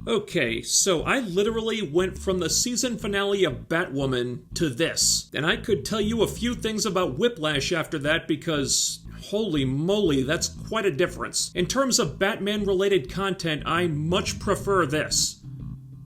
Okay, so I literally went from the season finale of Batwoman to this, and I could tell you a few things about Whiplash after that because holy moly, that's quite a difference. In terms of Batman-related content, I much prefer this.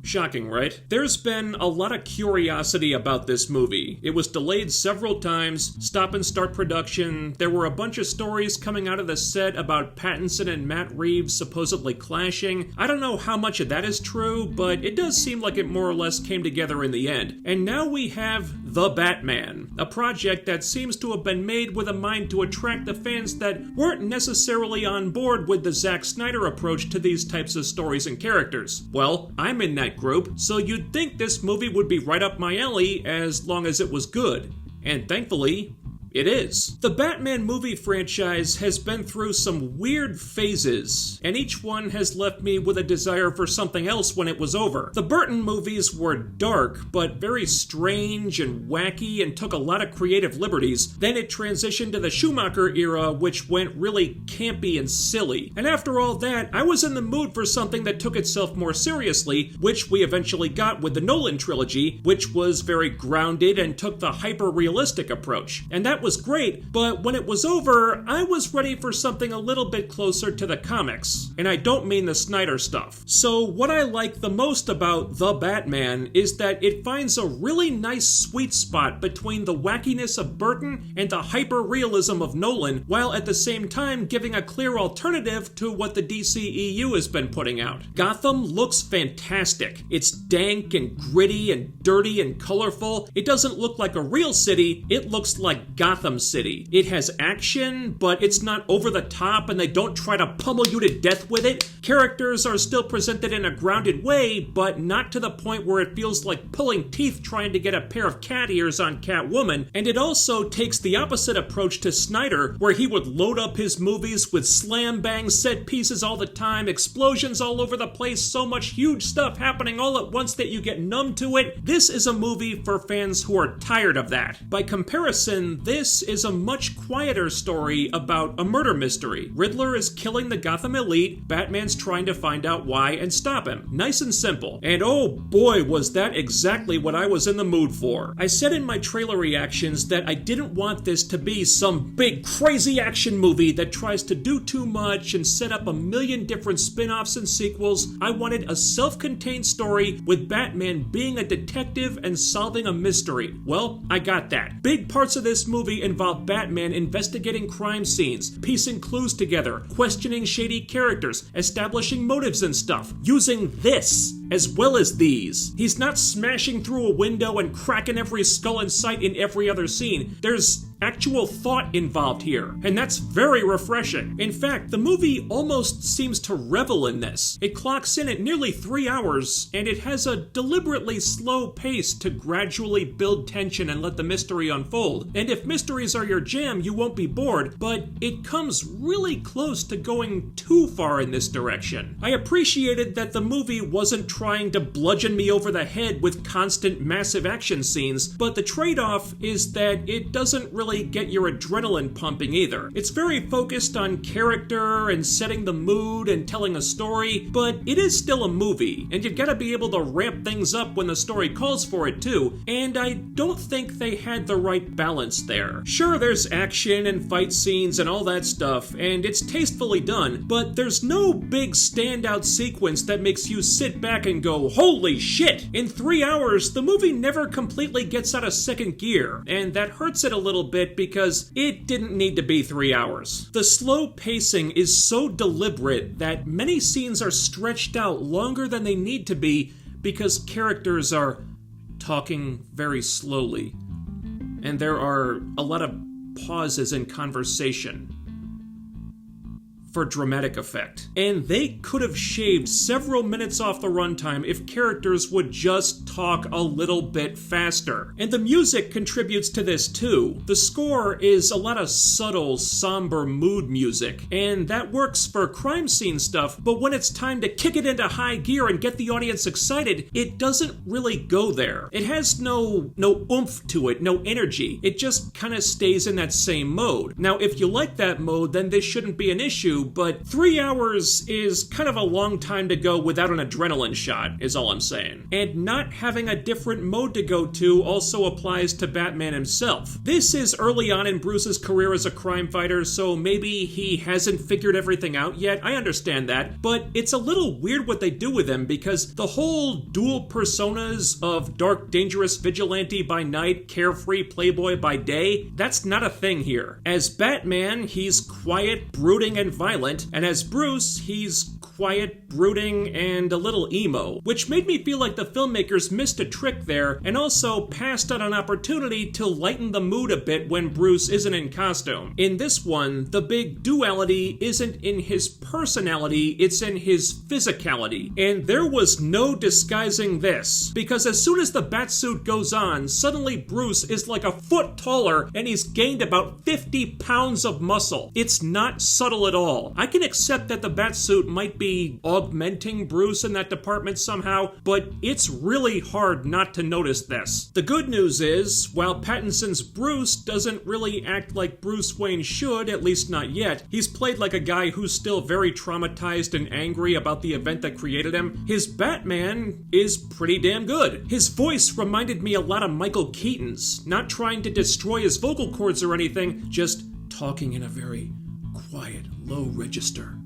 Shocking, right? There's been a lot of curiosity about this movie. It was delayed several times, stop and start production. There were a bunch of stories coming out of the set about Pattinson and Matt Reeves supposedly clashing. I don't know how much of that is true, but it does seem like it more or less came together in the end. And now we have The Batman, a project that seems to have been made with a mind to attract the fans that weren't necessarily on board with the Zack Snyder approach to these types of stories and characters. Well, I'm in that group, so you'd think this movie would be right up my alley as long as it was good. And thankfully, it is. The Batman movie franchise has been through some weird phases, and each one has left me with a desire for something else when it was over. The Burton movies were dark, but very strange and wacky and took a lot of creative liberties. Then it transitioned to the Schumacher era, which went really campy and silly. And after all that, I was in the mood for something that took itself more seriously, which we eventually got with the Nolan trilogy, which was very grounded and took the hyper-realistic approach. And that was great, but when it was over, I was ready for something a little bit closer to the comics. And I don't mean the Snyder stuff. So what I like the most about The Batman is that it finds a really nice sweet spot between the wackiness of Burton and the hyper-realism of Nolan, while at the same time giving a clear alternative to what the DCEU has been putting out. Gotham looks fantastic. It's dank and gritty and dirty and colorful. It doesn't look like a real city, it looks like Gotham City. It has action, but it's not over the top and they don't try to pummel you to death with it. Characters are still presented in a grounded way, but not to the point where it feels like pulling teeth trying to get a pair of cat ears on Catwoman. And it also takes the opposite approach to Snyder, where he would load up his movies with slam bang set pieces all the time, explosions all over the place, so much huge stuff happening all at once that you get numb to it. This is a movie for fans who are tired of that. By comparison, this is a much quieter story about a murder mystery. Riddler is killing the Gotham elite, Batman's trying to find out why and stop him. Nice and simple. And oh boy, was that exactly what I was in the mood for. I said in my trailer reactions that I didn't want this to be some big crazy action movie that tries to do too much and set up a million different spin-offs and sequels. I wanted a self-contained story with Batman being a detective and solving a mystery. Well, I got that. Big parts of this movie involve Batman investigating crime scenes, piecing clues together, questioning shady characters, establishing motives and stuff, using this as well as these. He's not smashing through a window and cracking every skull in sight in every other scene. There's actual thought involved here, and that's very refreshing. In fact, the movie almost seems to revel in this. It clocks in at nearly 3 hours, and it has a deliberately slow pace to gradually build tension and let the mystery unfold. And if mysteries are your jam, you won't be bored, but it comes really close to going too far in this direction. I appreciated that the movie wasn't trying to bludgeon me over the head with constant massive action scenes, but the trade-off is that it doesn't really get your adrenaline pumping either. It's very focused on character and setting the mood and telling a story, but it is still a movie, and you've got to be able to ramp things up when the story calls for it too, and I don't think they had the right balance there. Sure, there's action and fight scenes and all that stuff, and it's tastefully done, but there's no big standout sequence that makes you sit back and go, holy shit! In 3 hours, the movie never completely gets out of second gear, and that hurts it a little bit because it didn't need to be 3 hours. The slow pacing is so deliberate that many scenes are stretched out longer than they need to be because characters are talking very slowly. And there are a lot of pauses in conversation for dramatic effect. And they could have shaved several minutes off the runtime if characters would just talk a little bit faster. And the music contributes to this too. The score is a lot of subtle, somber mood music, and that works for crime scene stuff, but when it's time to kick it into high gear and get the audience excited, it doesn't really go there. It has no oomph to it, no energy. It just kind of stays in that same mode. Now, if you like that mode, then this shouldn't be an issue, to, but 3 hours is kind of a long time to go without an adrenaline shot, is all I'm saying. And not having a different mode to go to also applies to Batman himself. This is early on in Bruce's career as a crime fighter, so maybe he hasn't figured everything out yet. I understand that, but it's a little weird what they do with him because the whole dual personas of dark, dangerous vigilante by night, carefree playboy by day, that's not a thing here. As Batman, he's quiet, brooding, and violent, and as Bruce, he's quiet, brooding, and a little emo, which made me feel like the filmmakers missed a trick there and also passed on an opportunity to lighten the mood a bit when Bruce isn't in costume. In this one, the big duality isn't in his personality, it's in his physicality. And there was no disguising this, because as soon as the batsuit goes on, suddenly Bruce is like a foot taller and he's gained about 50 pounds of muscle. It's not subtle at all. I can accept that the batsuit might be augmenting Bruce in that department somehow, but it's really hard not to notice this. The good news is, while Pattinson's Bruce doesn't really act like Bruce Wayne should, at least not yet, he's played like a guy who's still very traumatized and angry about the event that created him, his Batman is pretty damn good. His voice reminded me a lot of Michael Keaton's, not trying to destroy his vocal cords or anything, just talking in a very quiet, low register,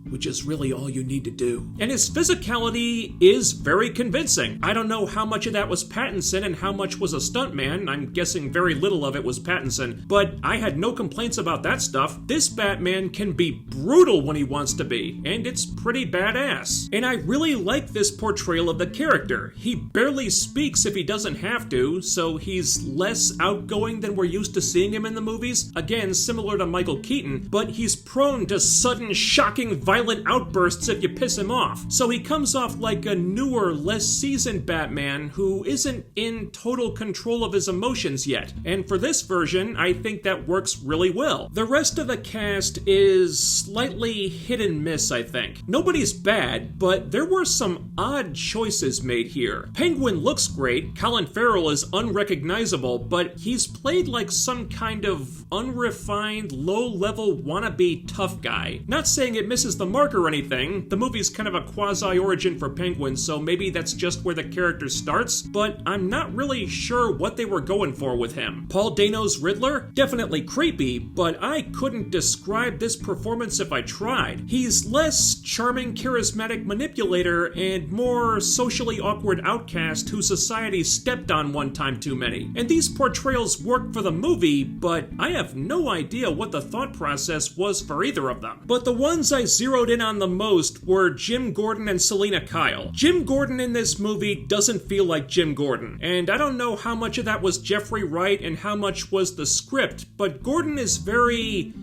which is really all you need to do. And his physicality is very convincing. I don't know how much of that was Pattinson and how much was a stuntman. I'm guessing very little of it was Pattinson, but I had no complaints about that stuff. This Batman can be brutal when he wants to be, and it's pretty badass. And I really like this portrayal of the character. He barely speaks if he doesn't have to, so he's less outgoing than we're used to seeing him in the movies. Again, similar to Michael Keaton, but he's prone to sudden, shocking violent outbursts if you piss him off. So he comes off like a newer, less seasoned Batman who isn't in total control of his emotions yet. And for this version, I think that works really well. The rest of the cast is slightly hit and miss, I think. Nobody's bad, but there were some odd choices made here. Penguin looks great, Colin Farrell is unrecognizable, but he's played like some kind of unrefined, low-level wannabe tough guy. Not saying it misses the mark or anything. The movie's kind of a quasi-origin for Penguin, so maybe that's just where the character starts, but I'm not really sure what they were going for with him. Paul Dano's Riddler? Definitely creepy, but I couldn't describe this performance if I tried. He's less charming, charismatic manipulator and more socially awkward outcast who society stepped on one time too many. And these portrayals work for the movie, but I have no idea what the thought process was for either of them. But the ones I zeroed in on the most were Jim Gordon and Selina Kyle. Jim Gordon in this movie doesn't feel like Jim Gordon, and I don't know how much of that was Jeffrey Wright and how much was the script, but Gordon is very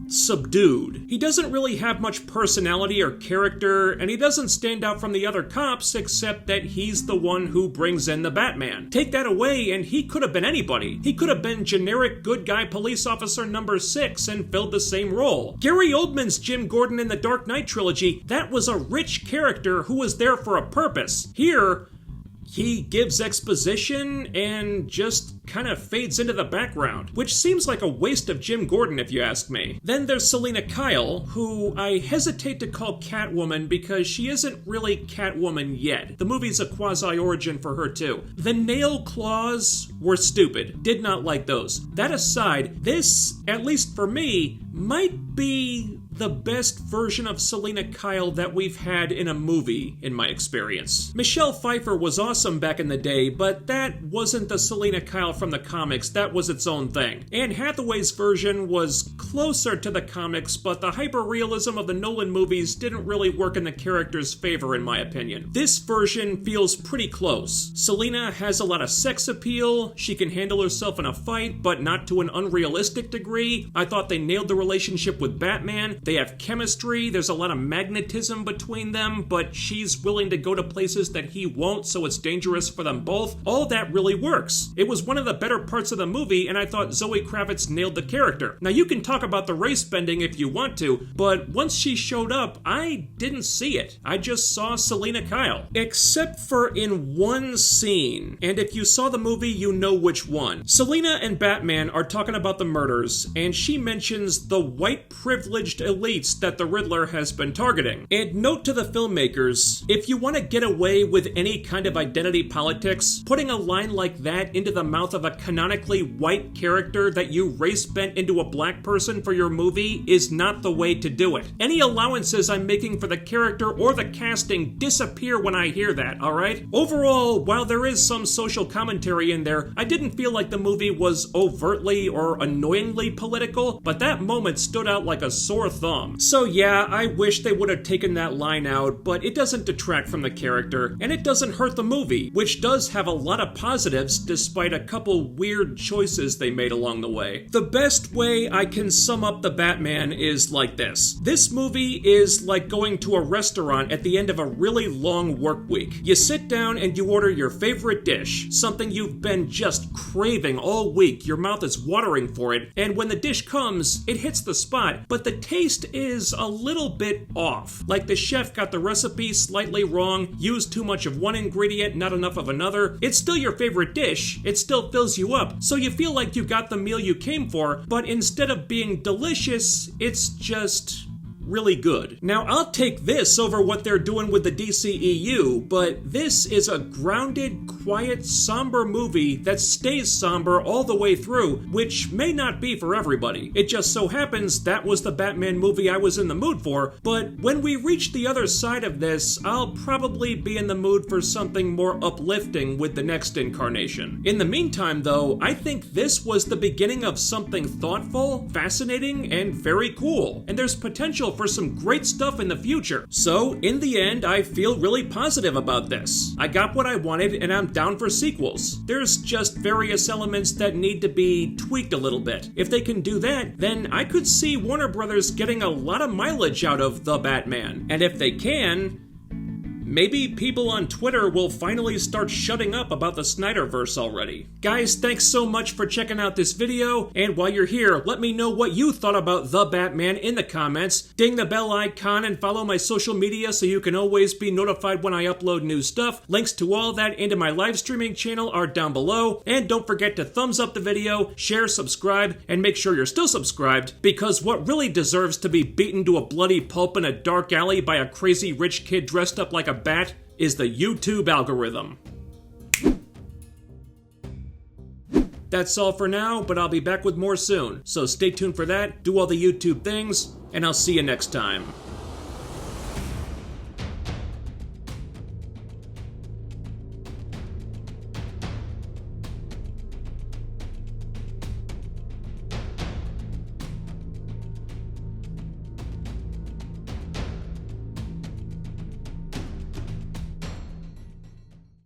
subdued. He doesn't really have much personality or character, and he doesn't stand out from the other cops except that he's the one who brings in the Batman. Take that away and he could have been anybody. He could have been generic good guy police officer number 6 and filled the same role. Gary Oldman's Jim Gordon in the Dark Knight trilogy, that was a rich character who was there for a purpose. Here, he gives exposition and just kind of fades into the background, which seems like a waste of Jim Gordon if you ask me. Then there's Selina Kyle, who I hesitate to call Catwoman because she isn't really Catwoman yet. The movie's a quasi-origin for her too. The nail claws were stupid. Did not like those. That aside, this, at least for me, might be the best version of Selina Kyle that we've had in a movie, in my experience. Michelle Pfeiffer was awesome back in the day, but that wasn't the Selina Kyle from the comics, that was its own thing. Anne Hathaway's version was closer to the comics, but the hyper-realism of the Nolan movies didn't really work in the character's favor, in my opinion. This version feels pretty close. Selina has a lot of sex appeal, she can handle herself in a fight, but not to an unrealistic degree. I thought they nailed the relationship with Batman. They have chemistry, there's a lot of magnetism between them, but she's willing to go to places that he won't, so it's dangerous for them both. All that really works. It was one of the better parts of the movie, and I thought Zoe Kravitz nailed the character. Now you can talk about the race bending if you want to, but once she showed up, I didn't see it. I just saw Selina Kyle. Except for in one scene, and if you saw the movie, you know which one. Selina and Batman are talking about the murders, and she mentions the white privileged elites that the Riddler has been targeting. And note to the filmmakers, if you want to get away with any kind of identity politics, putting a line like that into the mouth of a canonically white character that you race bent into a black person for your movie is not the way to do it. Any allowances I'm making for the character or the casting disappear when I hear that, alright? Overall, while there is some social commentary in there, I didn't feel like the movie was overtly or annoyingly political, but that moment stood out like a sore thumb. So yeah, I wish they would have taken that line out, but it doesn't detract from the character, and it doesn't hurt the movie, which does have a lot of positives despite a couple weird choices they made along the way. The best way I can sum up the Batman is like this. This movie is like going to a restaurant at the end of a really long work week. You sit down and you order your favorite dish, something you've been just craving all week, your mouth is watering for it, and when the dish comes, it hits the spot, but the taste is a little bit off. Like the chef got the recipe slightly wrong, used too much of one ingredient, not enough of another. It's still your favorite dish, it still fills you up, so you feel like you got the meal you came for, but instead of being delicious, it's just really good. Now, I'll take this over what they're doing with the DCEU, but this is a grounded, quiet, somber movie that stays somber all the way through, which may not be for everybody. It just so happens that was the Batman movie I was in the mood for, but when we reach the other side of this, I'll probably be in the mood for something more uplifting with the next incarnation. In the meantime, though, I think this was the beginning of something thoughtful, fascinating, and very cool, and there's potential for some great stuff in the future. So, in the end, I feel really positive about this. I got what I wanted, and I'm down for sequels. There's just various elements that need to be tweaked a little bit. If they can do that, then I could see Warner Brothers getting a lot of mileage out of The Batman. And if they can, maybe people on Twitter will finally start shutting up about the Snyderverse already. Guys, thanks so much for checking out this video, and while you're here, let me know what you thought about The Batman in the comments. Ding the bell icon and follow my social media so you can always be notified when I upload new stuff. Links to all that and to my live streaming channel are down below, and don't forget to thumbs up the video, share, subscribe, and make sure you're still subscribed, because what really deserves to be beaten to a bloody pulp in a dark alley by a crazy rich kid dressed up like a bat is the YouTube algorithm. That's all for now, but I'll be back with more soon, so stay tuned for that, do all the YouTube things, and I'll see you next time.